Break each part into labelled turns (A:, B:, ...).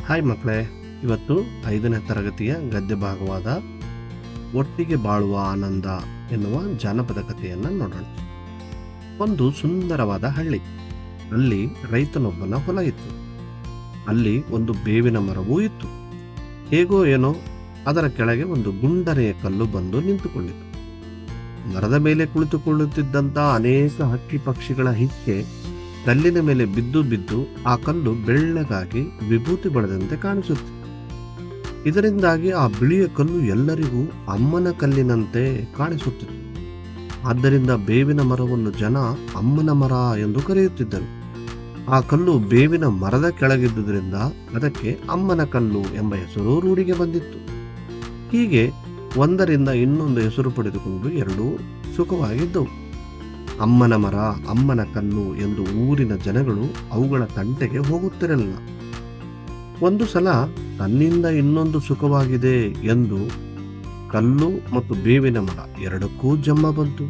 A: Hi ಮಕ್ಕಳೇ, ಇವತ್ತು 5ನೇ ತರಗತಿಯ ಗದ್ಯ ಭಾಗವಾದ ಒಟ್ಟಿಗೆ ಬಾಳುವ ಆನಂದ ಎನ್ನುವ ಜಾನಪದ ಕಥೆಯನ್ನು ನೋಡೋಣ. ಒಂದು ಸುಂದರವಾದ ಹಳ್ಳಿ. ಅಲ್ಲಿ ರೈತನೊಬ್ಬನ ಹೊಲ ಇತ್ತು. ಅಲ್ಲಿ ಒಂದು ಬೇವಿನ ಮರವೂ ಇತ್ತು. ಹೇಗೋ ಏನೋ ಅದರ ಕೆಳಗೆ ಒಂದು ಗುಂಡನೆಯ ಕಲ್ಲು ಬಂದು ನಿಂತುಕೊಂಡಿತು. ಮರದ ಮೇಲೆ ಕುಳಿತುಕೊಳ್ಳುತ್ತಿದ್ದಂಥ ಅನೇಕ ಹಕ್ಕಿ ಪಕ್ಷಿಗಳ ಹಿಕ್ಕೆ ಕಲ್ಲಿನ ಮೇಲೆ ಬಿದ್ದು ಬಿದ್ದು ಆ ಕಲ್ಲು ಬೆಳ್ಳಗಾಗಿ ವಿಭೂತಿ ಬಳೆದಂತೆ ಕಾಣಿಸುತ್ತಿತ್ತು. ಇದರಿಂದಾಗಿ ಆ ಬಿಳಿಯ ಕಲ್ಲು ಎಲ್ಲರಿಗೂ ಅಮ್ಮನ ಕಲ್ಲಿನಂತೆ ಕಾಣಿಸುತ್ತಿತ್ತು. ಆದ್ದರಿಂದ ಬೇವಿನ ಮರವನ್ನು ಜನ ಅಮ್ಮನ ಮರ ಎಂದು ಕರೆಯುತ್ತಿದ್ದರು. ಆ ಕಲ್ಲು ಬೇವಿನ ಮರದ ಕೆಳಗಿದ್ದುದರಿಂದ ಅದಕ್ಕೆ ಅಮ್ಮನ ಕಲ್ಲು ಎಂಬ ಹೆಸರು ರೂಢಿಗೆ ಬಂದಿತ್ತು. ಹೀಗೆ ಒಂದರಿಂದ ಇನ್ನೊಂದು ಹೆಸರು ಪಡೆದುಕೊಂಡು ಎರಡೂ ಸುಖವಾಗಿದ್ದವು. ಅಮ್ಮನ ಮರ, ಅಮ್ಮನ ಕಲ್ಲು ಎಂದು ಊರಿನ ಜನಗಳು ಅವುಗಳ ತಂಟೆಗೆ ಹೋಗುತ್ತಿರಲಿಲ್ಲ. ಒಂದು ಸಲ ತನ್ನಿಂದ ಇನ್ನೊಂದು ಸುಖವಾಗಿದೆ ಎಂದು ಕಲ್ಲು ಮತ್ತು ಬೇವಿನ ಮರ ಎರಡಕ್ಕೂ ಜಮ್ಮ ಬಂತು.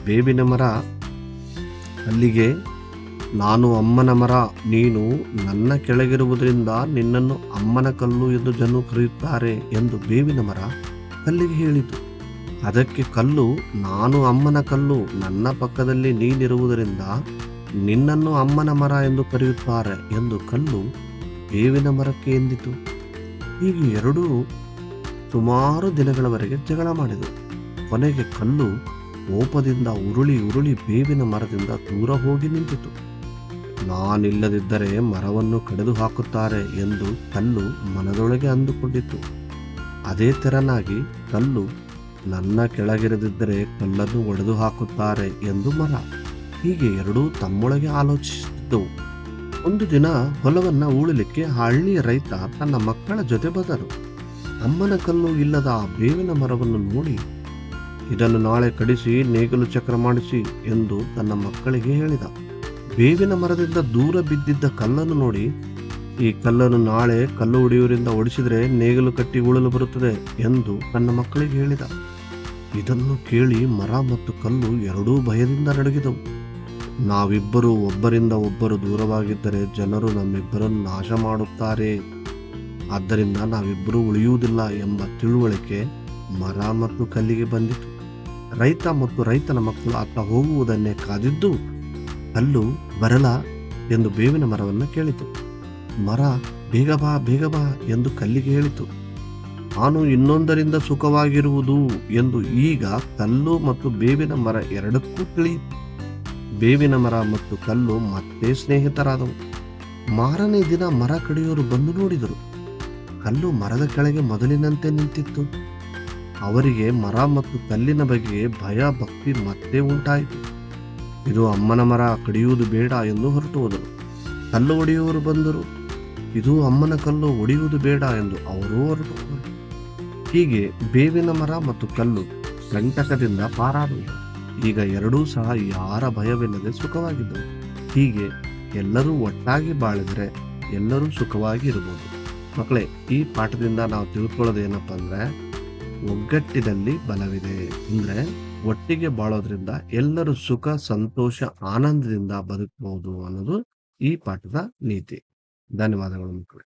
A: ಬೇವಿನ ಮರ ಅಲ್ಲಿಗೆ, ನಾನು ಅಮ್ಮನ ಮರ, ನೀನು ನನ್ನ ಕೆಳಗಿರುವುದರಿಂದ ನಿನ್ನನ್ನು ಅಮ್ಮನ ಕಲ್ಲು ಎಂದು ಜನರು ಕರೆಯುತ್ತಾರೆ ಎಂದು ಬೇವಿನ ಮರ ಕಲ್ಲಿಗೆ ಹೇಳಿತು. ಅದಕ್ಕೆ ಕಲ್ಲು, ನಾನು ಅಮ್ಮನ ಕಲ್ಲು, ನನ್ನ ಪಕ್ಕದಲ್ಲಿ ನೀನಿರುವುದರಿಂದ ನಿನ್ನನ್ನು ಅಮ್ಮನ ಮರ ಎಂದು ಕರೆಯುತ್ತಾರೆ ಎಂದು ಕಲ್ಲು ಬೇವಿನ ಮರಕ್ಕೆ ಎಂದಿತು. ಹೀಗೆ ಎರಡೂ ಸುಮಾರು ದಿನಗಳವರೆಗೆ ಜಗಳ ಮಾಡಿದವು. ಕೊನೆಗೆ ಕಲ್ಲು ಕೋಪದಿಂದ ಉರುಳಿ ಉರುಳಿ ಬೇವಿನ ಮರದಿಂದ ದೂರ ಹೋಗಿ ನಿಂತಿತು. ನಾನಿಲ್ಲದಿದ್ದರೆ ಮರವನ್ನು ಕಡಿದು ಹಾಕುತ್ತಾರೆ ಎಂದು ಕಲ್ಲು ಮನದೊಳಗೆ ಅಂದುಕೊಂಡಿತು. ಅದೇ ತೆರನಾಗಿ ಕಲ್ಲು, ನನ್ನ ಕೆಳಗಿರದಿದ್ದರೆ ಕಲ್ಲನ್ನು ಒಡೆದು ಹಾಕುತ್ತಾರೆ ಎಂದು ಮರ. ಹೀಗೆ ಎರಡೂ ತಮ್ಮೊಳಗೆ ಆಲೋಚಿಸುತ್ತಿದ್ದವು. ಒಂದು ದಿನ ಹೊಲವನ್ನ ಉಳಲಿಕ್ಕೆ ಹಳ್ಳಿಯ ರೈತ ತನ್ನ ಮಕ್ಕಳ ಜೊತೆ ಬಂದರು. ಅಮ್ಮನ ಕಲ್ಲು ಇಲ್ಲದ ಆ ಬೇವಿನ ಮರವನ್ನು ನೋಡಿ, ಇದನ್ನು ನಾಳೆ ಕಡಿಸಿ ನೇಗಿಲು ಚಕ್ರ ಮಾಡಿಸಿ ಎಂದು ತನ್ನ ಮಕ್ಕಳಿಗೆ ಹೇಳಿದ. ಬೇವಿನ ಮರದಿಂದ ದೂರ ಬಿದ್ದಿದ್ದ ಕಲ್ಲನ್ನು ನೋಡಿ, ಈ ಕಲ್ಲನ್ನು ನಾಳೆ ಕಲ್ಲು ಹೊಡೆಯುವರಿಂದ ಒಡಿಸಿದರೆ ನೇಗಿಲು ಕಟ್ಟಿ ಉಳಲು ಬರುತ್ತದೆ ಎಂದು ತನ್ನ ಮಕ್ಕಳಿಗೆ ಹೇಳಿದ. ಇದನ್ನು ಕೇಳಿ ಮರ ಮತ್ತು ಕಲ್ಲು ಎರಡೂ ಭಯದಿಂದ ನಡುಗಿದವು. ನಾವಿಬ್ಬರು ಒಬ್ಬರಿಂದ ಒಬ್ಬರು ದೂರವಾಗಿದ್ದರೆ ಜನರು ನಮ್ಮಿಬ್ಬರನ್ನು ನಾಶ ಮಾಡುತ್ತಾರೆ, ಆದ್ದರಿಂದ ನಾವಿಬ್ಬರೂ ಉಳಿಯುವುದಿಲ್ಲ ಎಂಬ ತಿಳುವಳಿಕೆ ಮರ ಮತ್ತು ಕಲ್ಲಿಗೆ ಬಂದಿತು. ರೈತ ಮತ್ತು ರೈತನ ಮಕ್ಕಳು ಆತ ಹೋಗುವುದನ್ನೇ ಕಾದಿದ್ದು, ಕಲ್ಲು ಬರಲ ಎಂದು ಬೇವಿನ ಮರವನ್ನು ಕೇಳಿತು. ಮರ, ಬೇಗ ಬಾ ಬೇಗ ಬಾ ಎಂದು ಕಲ್ಲಿಗೆ ಹೇಳಿತು. ನಾನು ಇನ್ನೊಂದರಿಂದ ಸುಖವಾಗಿರುವುದು ಎಂದು ಈಗ ಕಲ್ಲು ಮತ್ತು ಬೇವಿನ ಮರ ಎರಡಕ್ಕೂ ತಿಳಿಯಿತು. ಬೇವಿನ ಮರ ಮತ್ತು ಕಲ್ಲು ಮತ್ತೆ ಸ್ನೇಹಿತರಾದವು. ಮಾರನೇ ದಿನ ಮರ ಕಡಿಯೋರು ಬಂದು ನೋಡಿದರು. ಕಲ್ಲು ಮರದ ಕೆಳಗೆ ಮೊದಲಿನಂತೆ ನಿಂತಿತ್ತು. ಅವರಿಗೆ ಮರ ಮತ್ತು ಕಲ್ಲಿನ ಬಗ್ಗೆ ಭಯ ಭಕ್ತಿ ಮತ್ತೆ ಉಂಟಾಯಿತು. ಇದು ಅಮ್ಮನ ಮರ, ಕಡಿಯುವುದು ಬೇಡ ಎಂದು ಹೊರಟು ಹೋದರು. ಕಲ್ಲು ಒಡೆಯುವವರು ಬಂದರು. ಇದು ಅಮ್ಮನ ಕಲ್ಲು, ಒಡೆಯುವುದು ಬೇಡ ಎಂದು ಅವರೂ ಹೊರಟು ಹೋದರು. ಹೀಗೆ ಬೇವಿನ ಮರ ಮತ್ತು ಕಲ್ಲು ಕಂಟಕದಿಂದ ಪಾರಾದವು. ಈಗ ಎರಡೂ ಸಹ ಯಾರ ಭಯವಿಲ್ಲದೆ ಸುಖವಾಗಿದ್ದವು. ಹೀಗೆ ಎಲ್ಲರೂ ಒಟ್ಟಾಗಿ ಬಾಳಿದರೆ ಎಲ್ಲರೂ ಸುಖವಾಗಿ ಇರಬಹುದು. ಮಕ್ಕಳೇ, ಈ ಪಾಠದಿಂದ ನಾವು ತಿಳ್ಕೊಳ್ಳೋದೇನಪ್ಪ ಅಂದ್ರೆ, ಒಗ್ಗಟ್ಟಿನಲ್ಲಿ ಬಲವಿದೆ. ಅಂದ್ರೆ ಒಟ್ಟಿಗೆ ಬಾಳೋದ್ರಿಂದ ಎಲ್ಲರೂ ಸುಖ, ಸಂತೋಷ, ಆನಂದದಿಂದ ಬದುಕಬಹುದು ಅನ್ನೋದು ಈ ಪಾಠದ ನೀತಿ. ಧನ್ಯವಾದಗಳು ಮಕ್ಕಳೇ.